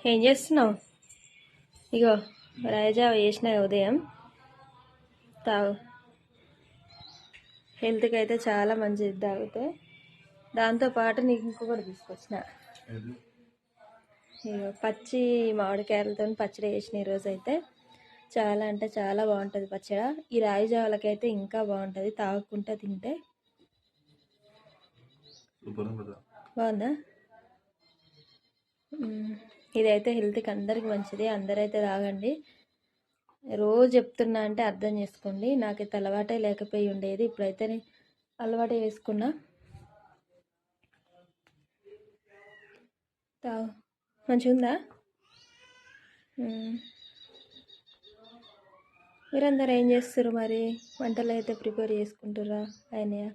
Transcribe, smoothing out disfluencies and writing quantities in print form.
ఏం చేస్తున్నావు? ఇగో రాయజావ చేసిన ఉదయం తాగు. హెల్త్కి అయితే చాలా మంచిది తాగితే. దాంతోపాటు నీకు ఇంకొకటి తీసుకొచ్చిన. ఇగో పచ్చి మామిడికాయలతో పచ్చడి చేసిన ఈరోజు అయితే చాలా అంటే చాలా బాగుంటుంది పచ్చడి. ఈ రాయి జావలకైతే ఇంకా బాగుంటుంది తాగుకుంటా తింటే. బాగుందా? ఇదైతే హెల్త్కి అందరికి మంచిది. అందరైతే తాగండి. రోజు చెప్తున్నా అంటే అర్థం చేసుకోండి. నాకైతే అలవాటే లేకపోయి ఉండేది, ఇప్పుడైతే అలవాటే వేసుకున్నా. తాగు, మంచిగా ఉందా? మీరందరూ ఏం చేస్తారు మరి? వంటలు అయితే ప్రిపేర్ చేసుకుంటారా అయినాయా?